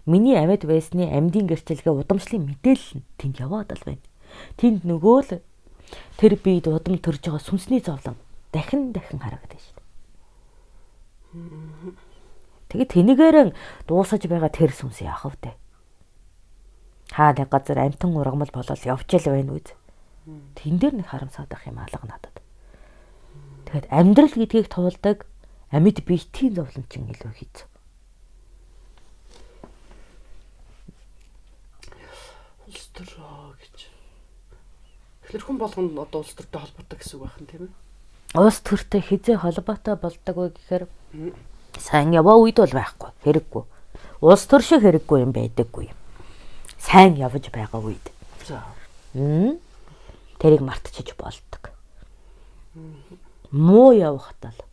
миний амьд байсны амьдын гэрчлэгээ удамшлын мэдээлэл нь тэнд яваад л байна. Тэнд нөгөө л тэр биед удам төрж байгаа сүнсний зовлон дахин харагдаж шүү дээ. Тэгээд тэнийгээр дуусаж байгаа тэр сүнс яах вэ? Хаа нэг газар амтан ургамал болол явж л байна үү? Тэн дээр нэг харамсаад ах юм алга надад. Тэгэхэд амьдрал гэдгийг туулдаг амьд биетийн зовлон чинь илүү хэцүү. Улс төр гэж. Тэгэхээр хүн болгонд одоо улс төртэй холбоотой гэсэн үг байх нь тийм ээ. Улс төртэй хизээ холбоотой болдог вэ гэхээр сайн яваа үед бол байхгүй, хэрэггүй. Улс төр шиг хэрэггүй юм байдаггүй. Сайн явж байгаа үед. За. Тэрийг мартчих болдог. Муу явахтаа л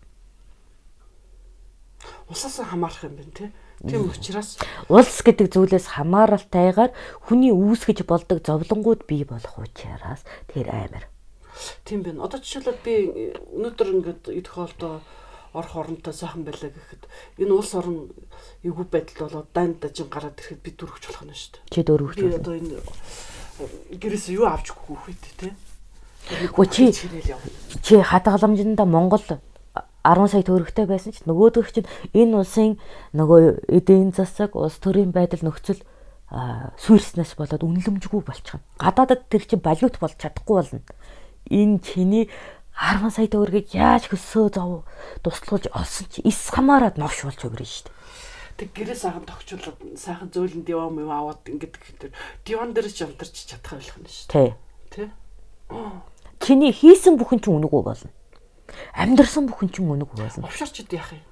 Улсаас хамаарах юм байна тийм учраас улс гэдэг зүйлээс хамааралтайгаар хүний үүсгэж болдог зовлонгууд бий болох учраас тэр амар. Тийм байна. Одоо жишээлбэл би өнөөдөр ингээд идэх хоолтой орох оронтой сайхан байлаа гэхэд энэ улс орон эвгүй байдал болоод дайнд дажин гараад ирэхэд би дөрөвч болох нь шүү дээ. Чи дөрөвч. Би одоо энэ гэрээс юу авч өгөх үү те. Чи хадгаламжинда Монгол 10 сая төгрөгтэй байсан ч нөгөөдөх чинь энэ улсын нөгөө эдийн засаг улс төрийн байдал нөхцөл суурьснаас болоод үнэлэмжгүй болчихно. Гадаадад тэр чинь валют болж чадахгүй болно. Энэ чиний 10 сая төгрөгийг яаж хөсөө зов туслуулж олсон чи эс хамаарад новш болж өгөрнө шүү дээ. Тэг гэрээ сайхан тогтчлоод сайхан зөөлөн диван юм аваад ингээд гэхээр диван дээр ч амтарч чадах байх нь шүү дээ. Тэ? Чиний хийсэн бүхэн ч үнэгүй болно. Амьдэрсэн бүхэн ч үнэгүй болно. Офшорчд яах юм?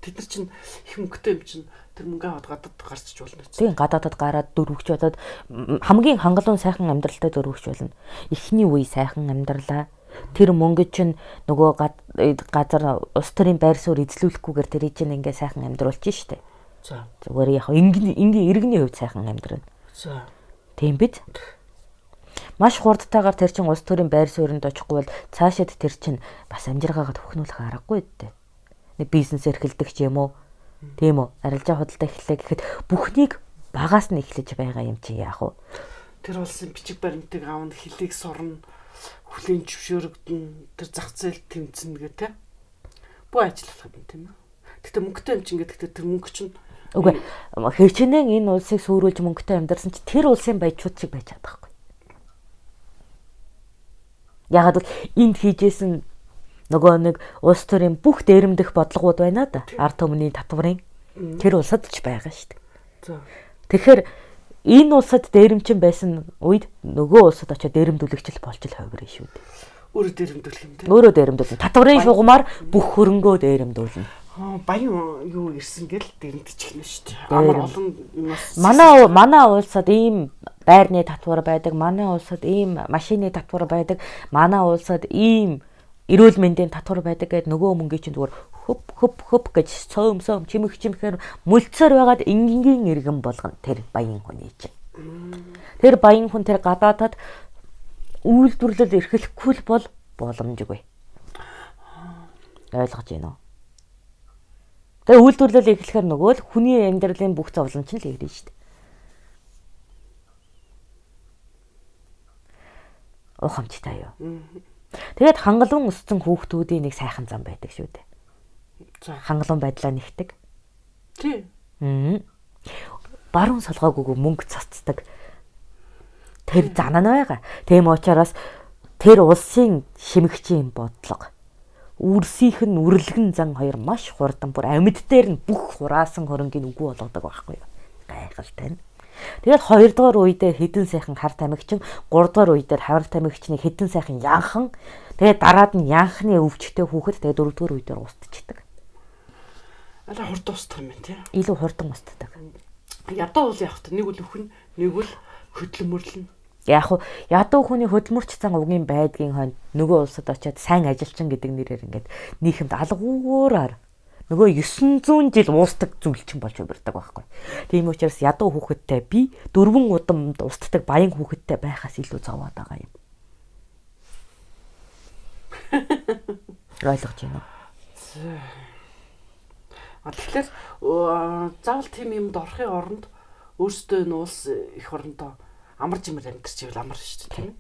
Тэд нар чинь их мөнгөтэй юм чинь тэр мөнгөө аваад гадаад гарчиж болно. Тийм гадаадад гараад дөрвөгч болоод хамгийн хангалуун сайхан амьдралтай дөрвөгч болно. Эхний үе сайхан амьдралаа. Тэр мөнгө чинь нөгөө газар улс төрийн байр суурь эзлүүлэхгүйгээр тэр чинь ингээ сайхан амьдруулж штэ. За. Зүгээр яг ингээ иргэний хувьд сайхан амьдрал. За. Тийм биз? Маш хурдтайгаар тэр чин улс төрийн байр суурьнд очихгүй бол цаашид тэр чин бас амжиргаагаа төхнүүлэх аргагүй дээ. Нэг бизнес эрхэлдэг ч юм уу. Тийм үү? Арилжаа худалдаа эхлэе гэхэд бүхнийг багаас нь эхлэж байгаа юм чи яах вэ? Тэр улсын бичиг баримтыг аавн хөлийг сурна. Хүлийн зөвшөөрөгдөн тэр зах зээл тэмцэнэ гэх те. Бүү ажиллах юм тийм ээ. Гэтэ мөнгөтэй юм чинь гэдэг тэр мөнгө чинь үгүй хэрчнээ энэ улсыг сүрүүлж мөнгөтэй амьдарсан чи тэр улсын баячууд шиг байж чадахгүй. Ягаад энд хийжсэн нөгөө нэг улс төрийн бүх дээрэмдэх бодлогууд байна да. Ард түмний татварын тэр улсад ч байгаа шүү дээ. Тэгэхээр энэ улсад дээрэмчин байсан үед нөгөө улсад очиод дээрэмдүүлэгчл болж л хойгрын шүү дээ. Өөрөө дээрэмдүүлэх юм тийм. Өөрөө дээрэмдүүлнэ. Татварын шугамар бүх хөрөнгөө дээрэмдүүлнэ. Баян юу ирсэн гэл дээрэмдчих нь шүү дээ. Амар олон юмас. Манай улсад ийм байрны татвар байдаг. Манай улсад ийм машины татвар байдаг. Манай улсад ийм эрүүл мэндийн татвар байдаг гэд нөгөө мөнгөийг чинь зүгээр хөп гэж цөм чимэхээр мүлцээр байгаад энгийн иргэн болгоно тэр баян хүний чинь. Тэр баян хүн тэр гадаадад үйлдвэрлэл эрхлэхгүй л бол боломжгүй. Ойлгож байна уу? Тэгээ үйлдвэрлэл эрхлэхээр нөгөө л хүний амьдралын бүх зовлон чинь л ирнэ шүү дээ. Ухамжтай юу? Тэгээд хангалуун өссөн хүүхдүүдийн нэг сайхан зам байдаг шүү дээ. Хангалуун байдлаа нэгдэг. Тий. Баруун салгаагүй мөнгө цацдаг. Тэр занаа байгаа. Тийм учраас тэр улсын шимэгчийн бодлого үрсийнх нь үрлэгэн зан хоёр маш хурдан бүр амьд дээр нь бүх хураасан хөрөнгийн үгүй болгодог байхгүй юу. Гайхалтай. Тэгээд 2 дугаар үедээ хідэн сайхан хар тамхичин, 3 дугаар үедээ хар тамхичны хідэн сайхан янхан, тэгээд дараад нь янхны өвчтөй хүүхэд, тэгээд 4 дугаар үедээ устдчихдаг. Алаа хурдан устдах юм байна тий. Илүү хурдан устдаг. Ядуу уул явахт нэг үл өхөн, нэг үл хөдлөмөрлөн. Яг хуу ядуу хүний хөдөлмөрч цан угийн байдгийн хойно нөгөө улсад очиад сайн ажилчин гэдэг нэрээр ингээд нийгэмд алгуураар нөгөө 900 жил уустдаг зүйлчин болж хувирдаг байхгүй. Тийм учраас ядуу хүүхэдтэй би 4 удамд устдаг баян хүүхэдтэй байхаас илүү зовоод байгаа юм. Ойлгож байна уу? Тэгэхээр заавал тийм юмд орохын оронд өөрсдөө нуус их орондоо амар жимэр амьдэрч ивэл амар шүү дээ тийм ээ.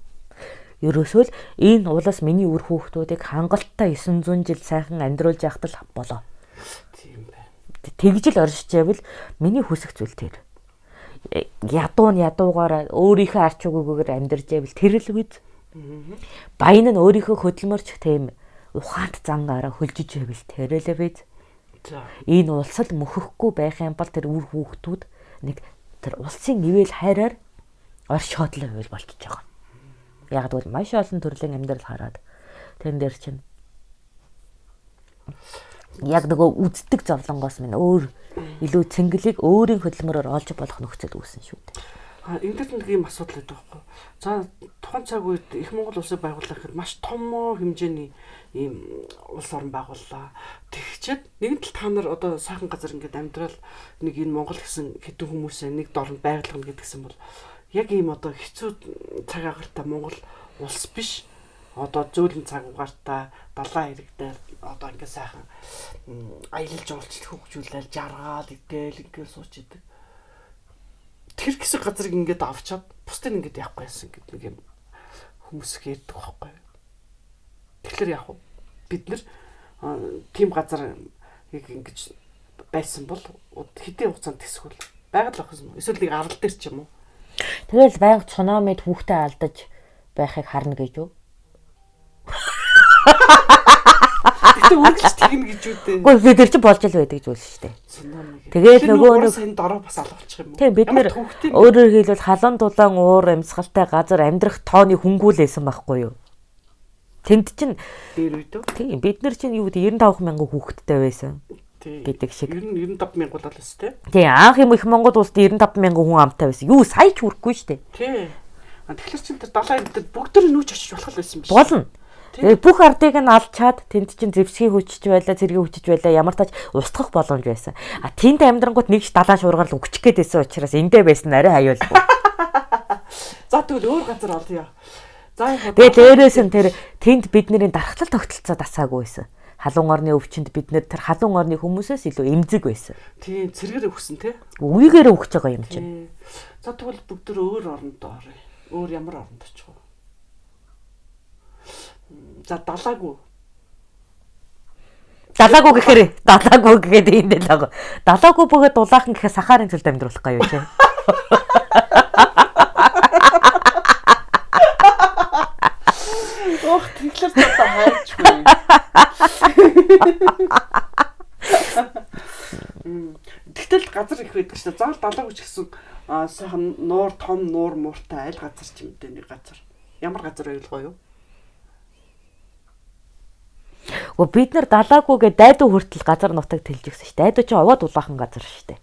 Ерөөсөө л энэ уулаас миний үр хүүхдүүдийг хангалттай 900 жил сайхан амьдруулж явахд л болоо. Тийм байна. Тэгж л оршиж байвал миний хүсэх зүйл тэр. Ядуугаар өөрийнхөө арч үгүйгээр амьдарч байвал тэр л үед. Баян нь өөрийнхөө хөдөлмөрч тийм ухаант зангаараа хөлжиж байвал тэр л үед. Энэ улсад мөхөхгүй байх юм бол тэр үр хүүхдүүд нэг тэр улсын ивэл хайраар орш хотлоо байвал болчихж байгаа. Яг тэгвэл маш олон төрлийн амьдрал хараад тэн дээр чинь яг нөгөө үздэг зовлонгоос минь өөр илүү цэнгэлийг өөрийн хөдөлмөрөөр олж болох нөхцөл үүсэн шүү дээ. Энд дээр нэг юм асуудал байдаг байхгүй. За тухайн цаг үед их Монгол улсыг байгуулахад маш том хэмжээний ийм улс орн байгууллаа. Тэгчээд нэгэн тал та нар одоо сайхан газар ингээд амьдрал нэг энэ Монгол гэсэн хэдэн хүмүүсээ нэг дорнд байгалгана гэдгсэн бол яг ийм одоо хэцүү цаг агартай Монгол улс биш. Одоо зөөлөн цаг угаартай далайн хэрэг дээр одоо ингээд сайхан аялал жуулчлал хөгжүүлэл жаргаал идэл ингээд сууч идэг. Тэр хэсэг газрыг ингээд авчаад бусдыг ингээд явахгүй байсан гэдэг нэг юм хүмүүс ярьдаг байхгүй. Тэгэхээр яг бид нэр тийм газар ингэж байсан бол хэдийн хугацаанд тэсгүүл байгаад л ах юм. Эсвэл нэг арал дээр ч юм уу. Тэгэл байнга цунамид хүүхдээ алдаж байхыг харна гэж юу? Гэтэ үргэлж тэгнэ гэж үү дээ. Гэхдээ бид нар ч болж л байдаг зүйл шүү дээ. Тэгээд нөгөө нэг сайн дороо бас алуулчих юм уу? Тийм бид нар өөрөөр хэлбэл халуун дулаан уур амьсгалтай газар амьдрах тооны хөнгүүлээсэн байхгүй юу? Тэнд чинь дээр үйдөө. Тийм бид нар чинь юу гэдэг 95,000 хүүхэдтэй байсан. Гэдэг шиг. 95,000 болол өс тээ. Тийм анх юм их Монгол улсад 95,000 хүн амтай байсан. Юу сая ч хүрэхгүй шүү дээ. Тийм. Тэгэхээр чин тэр далайн дээр бүгд төр нүүж очиж болох байсан юм биш. Болно. Тэгээд бүх ардыг нь алчаад тэнд чинь зэвсгийн хүчиж байлаа, цэргийн хүчиж байлаа, ямар тач устгах боломж байсан. А тэнд амьдрангууд нэг ч далайн шуургаар л өгчих гээд байсан учраас эндээ байсан арай аюулгүй. За тэгвэл өөр газар олъё. За тэгээд дээрээс нь тэр тэнд бидний дархлал тогтолцоо дасаагүй байсан. Халуун орны өвчнөд бид нэр тэр халуун орны хүмүүсээс илүү эмзэг байсан. Тийм цэргээр өгсөн тий. Үегээр өгч байгаа юм чинь. За тэгвэл бүгд төр өөр оронд орё. Өөр ямар оронд очих вэ? За далаагүй. Далаагүй гэхээр энэ л байгаа. Далаагүй бөгөөд дулаахан гэхээр сахарын төлд амьдруулах гаяа тий. Ох тэгэхээр та хайчгүй. Тэгтэл газар их байдаг шүү дээ. Заавал далаагүй ч гэсэн сайхан нуур том нуур мууртай аль газар ч юм дээ нэг газар. Ямар газар байлгаа юу? Бид нар далаагүйгээ дайдуу хүртэл газар нутаг тэлж өгсөн шүү дээ. Дайдуу чинь овоод улаахан газар шүү дээ.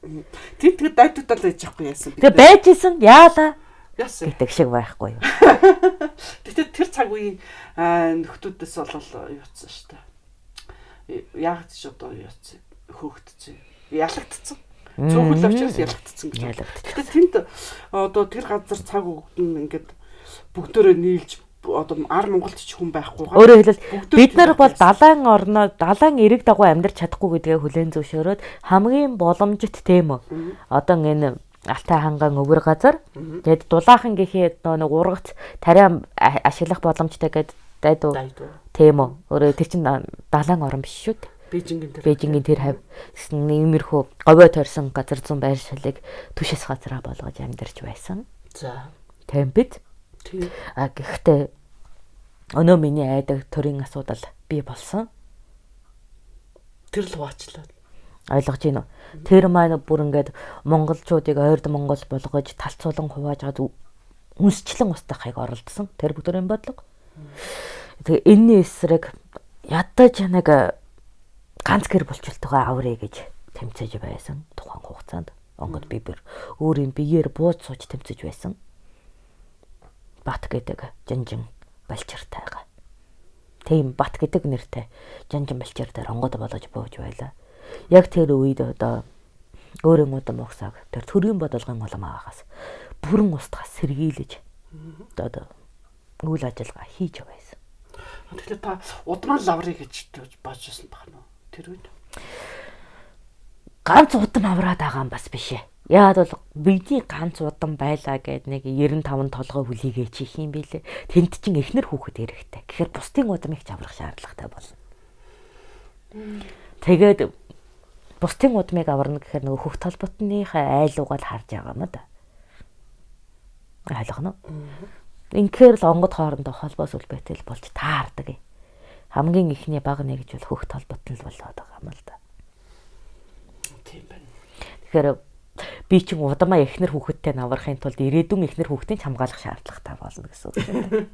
Тийм тэгээд дайдуудаа л яж авахгүй яасан. Тэгээд байж исэн яалаа. Яасан. Гэдэг шиг байхгүй юу. Тэгтээ тэр цаг үеийн нөхдүүдээс бол юуцсан шүү дээ. Яг ч одоо юуцсан хөөгдсөн. Ялагдцсан. Цөөхөл авчраас ялагдцсан гэж. Тэгтээ тэнд одоо тэр газар цаг өгдөн ингээд бүгдөө нийлж одоо ар Монголд ч хүн байхгүй. Өөрөөр хэлбэл бид нар бол далайн орноо далайн эрэг дагуу амьдарч чадахгүй гэдгээ хүлээн зөвшөөрөөд хамгийн боломжит тийм үү. Одоо энэ Алтай хангаан өвөр газар. Тэгээд дулаахан гэхээ нэг ургац тариа ашиглах боломжтой гэдэг дайдуу. Тийм үү. Өөрөөр тэр чинь далайн орн биш шүү дээ. Бээжингийн тэр хав нэмэрхүү говьо тойрсон газар зүүн байр шалыг түшээс газараа болгож амьдарч байсан. За. Тийм бид. Гэхдээ өнөө миний айдаг төрийн асуудал бий болсон. Тэр л хуваачлаа. Ойлгож байна уу? Тэр маань бүр ингээд монголчуудыг ойрд монгол болгож талцуулан хувааж гад үнсчлэн устгах хайг оролдсон. Тэр бүгдийн бодлого. Тэгээ энэний эсрэг ядаж нэг ганц гэр булчилтайгаа аврыг гэж тэмцэж байсан тухайн хугацаанд. Онгод би бүр өөрийн биеэр бууж сууж тэмцэж байсан. Бат гэдэг жанжин балчиртайгаа. Тийм бат гэдэг нэртэй жанжин балчир дээр онгод болгож бууж байлаа. Яг тэр үед одоо өөрийн удам ухсааг тэр төрийн бодлогын улам агаас бүрэн устгаас сэргийлж одоо үйл ажиллагаа хийж байсан. Тэгэхээр та удмаа лаврыг гэж бодож байсан баг нь тэр үед. Ганц удам авраад байгаа юм бас биш ээ. Яагаад бол бидний ганц удам байлаа гэд нэг 95 толгой хүлийгээ чих юм бэлээ. Тэнд чинь эхнэр хүүхэд эрэхтэй. Тэгэхээр бусдын удамыг ч аврах шаардлагатай болно. Тэгээд бусдын удмыг аварна гэхээр нөгөө хөх толботныхаа айлуугаа л харж байгаа юм да. Ойлгоно. Инхээр л онгод хоорондоо холбоос үлбэтэл болж таардаг. Хамгийн ихний баг нэгж бол хөх толботон л болоод байгаа юм л да. Тийм байна. Тэгэхээр би чинь удамаа эхнэр хүүхэдтэй наврахын тулд ирээдүйн эхнэр хүүхдийг хамгаалах шаардлагатай болно гэсэн үг юм.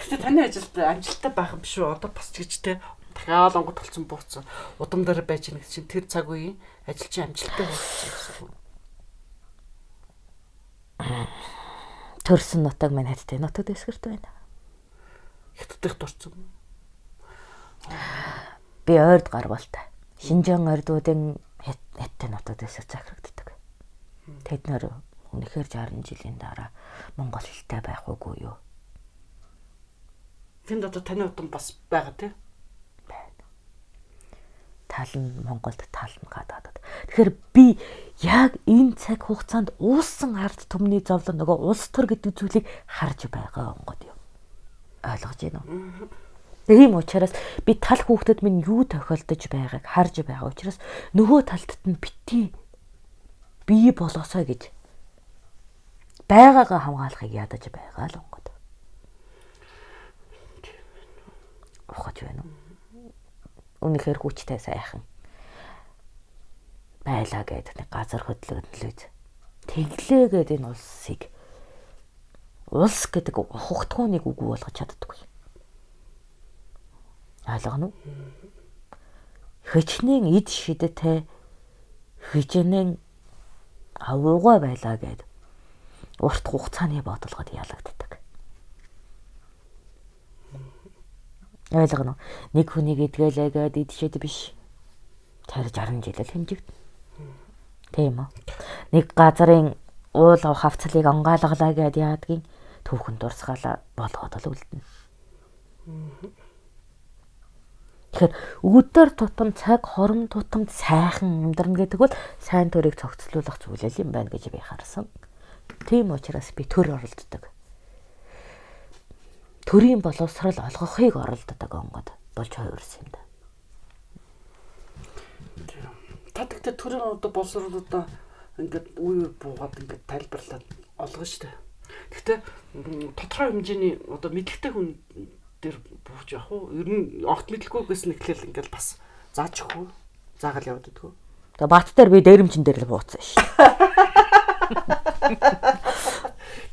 Гэтэ таны ажилд амжилттай байх юм биш үү? Одоо бас ч гэж те дахиад онгод толцсон бууцсан удам дээр байж гэнэ чинь тэр цаг үеийн ажил чинь амжилттай болсон гэсэн үг. Төрсөн нутаг маань хаттай нутагт эсгэрт байна. Хятадд дурцсан. Би ойрд гарвалтай. Шинжаан ордуудын хаттай нутагт эсгэр захирагддаг. Тэд нэр үнэхээр 60 жилийн дараа монгол хэлтэй байх үгүй юу? Тэнд одоо таны удам бас байгаа тий? Байна. Тал нь Монголд тална гадаад. Тэгэхээр би яг энэ цаг хугацаанд уусан ард түмний зовлон нөгөө улс төр гэдэг зүйлийг харж байгаа онгод юу. Ойлгож байна уу? Тийм учраас би тал хүүхдэд минь юу тохиолдож байгааг харж байгаа учраас нөгөө талтад нь битгий бие болоосоо гэж байгаагаа хамгаалахыг ядаж байгаа л онгод. Ухаж байна уу? Үнэхээр хүчтэй сайхан байлаа гэдэг нэг газар хөдлөлөөд тэглээгээд энэ улсыг улс гэдэг ухтгууныг үгүй болгож чаддаггүй. Ойлгоно уу? Хичнээн эд шидэтэй хичнээн авуугаа байлаа гэд урт хугацааны бодлогод ялагддаг. Ойлгоно уу? Нэг хүнийг эдгэлээгээд эд шид биш. Тэр 60 жил л хэмжигдэнэ. Тийм үү? Нэг газарын уул хавцлыг онгаалгалаа гэд яадгийн түүхэн дурсгаалаа болгоод л үлдэнэ. Тэгэхээр өдөр тутам цаг хором тутамд сайхан амьдрна гэдэг бол сайн төрийг цогцлуулах зүйлэл юм байна гэж би харсан. Тийм учраас би төр оролддог. Төрийн боловсрал олгохыг оролддог онгод болж хувирсан юм да. Та тэгтээ төрийн одоо боловсролуудаа ингээд үе буугаад ингээд тайлбарлаад олгоно шүү дээ. Гэхдээ тодорхой хэмжээний одоо мэдлэгтэй хүн дээр бууж явах уу? Ер нь огт мэдлэггүйгээс нэхлээл ингээд бас зааж өгөх үү? Заагаал яваад идэх үү? Тэгээ бат дээр би дээрэмчин дээр л бууцсан шүү.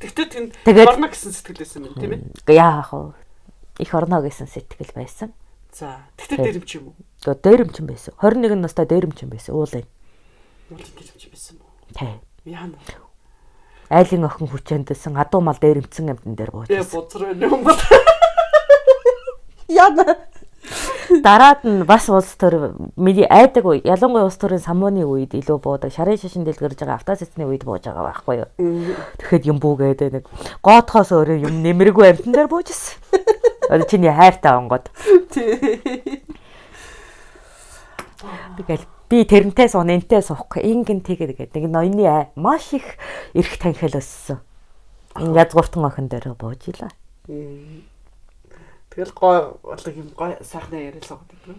Тэгтээ тэнд орно гэсэн сэтгэл байсан юм тийм ээ? Яах вэ? Их орно гэсэн сэтгэл байсан. За, тэгтээ дээрэмч юм уу? Тэгээ дээрэмчин байсан. 21 настай дээрэмчин байсан. Уулын. Уулын дээрэмч байсан уу? Тий. Яана. Айлын охин хүчээндсэн адуу мал дээрэмцэн амтан дээр бууж. Ээ бузар байна юм бол. Яна. Дараад нь бас улс төр миний айдаг үе, ялангуяа улс төрийн самууны үед илүү буудаг, шарын шашин дэлгэрж байгаа автосцны үед бууж байгаа байхгүй юу. Тэгэхэд юм бүүгээд нэг гоотхоос өөрөө юм нэмэргүй амтан дээр буужсэн. Одоо чиний хайртай онгод. Тэгэл би тэрнтэй суун энтэй суухгүй ингэн тэгээд нэг ноёны маш их эрх танхил өссөн. Энэ язгууртан охин дээр бууж илаа. Тэгэл гой болог юм гой сайхан яриалаа гэдэг.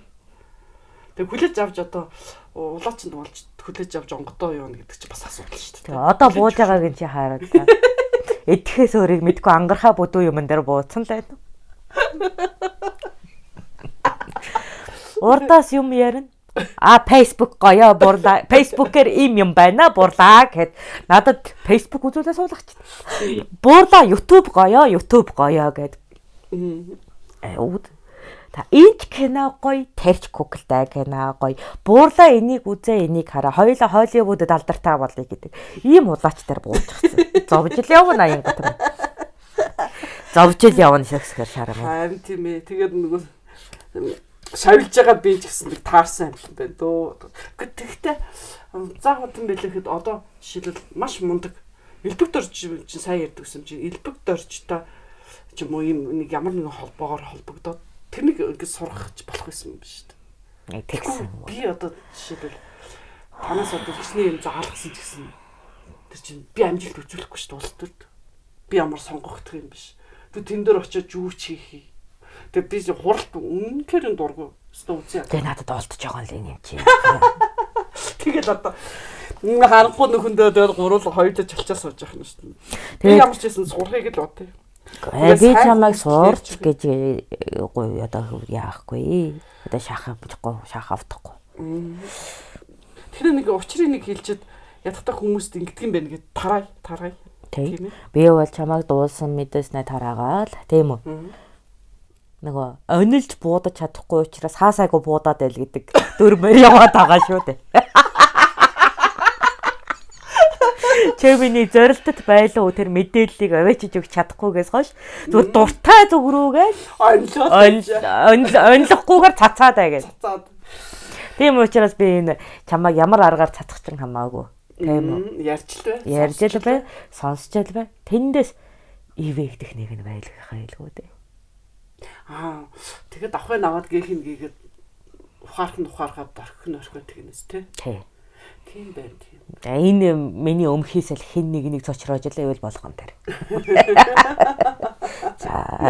Тэг хүлээж авч одоо улаачнд болж хүлээж авч онгодоо юу гэдэг чи бас асуудал шүү дээ. Тэгээ одоо бууж байгааг нь чи хараад та. Эдхээс өөрийг мэдгүй ангархаа бүдүү юмн дээр бууцсан л байна. Урдаас юм ярина. Facebook гоё бурлаа. Facebook-ээр юм байна бурлаа гэхэд надад Facebook үзүүлээ суулгач. Буурлаа YouTube гоё гэд. Үүд. Та энэ кино гоё, тарьж Google-тай кино гоё. Буурлаа энийг үзээ, энийг хараа. Хоёулаа Hollywood-д алдартай болъё гэдэг. Ийм улаачтаар буужчихсан. Зовж л явна аян гот. Зовж л явна шигсгэр шарам. Харин тийм ээ. Тэгээд нөгөө шавилж байгаа би ч гэсэн нэг таарсан юм байна дөө. Гэхдээ заахад юм байлаа гэхэд одоо жишээлбэл маш мундаг элбэг дорж чинь сайн ярьдаг юм чинь элбэг доржтой ч юм уу юм нэг ямар нэгэн холбоогоор холбогдоод тэрнийг ингэ сурах болох байсан юм биш үү? Тэгсэн. Би одоо жишээлбэл танаас одоо хичнээн юм заалгасан ч гэсэн тэр чинь би амжилт үзүүлэхгүй шүү дээ улс төрд. Би ямар сонгогдох юм биш. Тэг тэн дээр очиод юу ч хийх. Тэг би хуралд үнэхээр дургу өстө үзье. Тэг надад олдож байгаа л юм чи. Тэгэл одоо харанхуй нөхөндөө дээр гурвал хоёулаа чалчаа сууж байгаа юм шүү дээ. Би ямар ч байсан сурахыг л бодъё. Би чамайг суурч гэж одоо яахгүй. Одоо шах автахгүй. Тэгэхээр нэг учрыг нэг хэлчихэд ядахтай хүмүүст ингэдэг юм байна гэд тарай. Тийм. Би бол чамайг дуулсан мэдээснэ тараагаал. Тийм үү? Нөгөө онилж буудаж чадахгүй учраас хаасайгу буудаад байл гэдэг дөрмөр яваад байгаа шүү дээ. Чөвний зорилтод байлуу тэр мэдээллийг авчиж өгч чадахгүйгээс хойш зүгээр дуртай зүгрүүгээл онлохгүйгээр цацаад байгаа гэж. Тийм учраас би энэ чамайг ямар аргаар цацах ч хамаагүй. Тийм үү? Ярьж л бай, сонсч л бай. Тэндээс ивэгдэх нэг нь байлгахаа илгүү дээ. Тэгэхэд авахыг наваад гээгээд ухаархад орхино тэгнэс тий. Тийм байна тийм. Энэ миний өмхийс л хэн нэг цочроож л ивэл болгон тэр. За.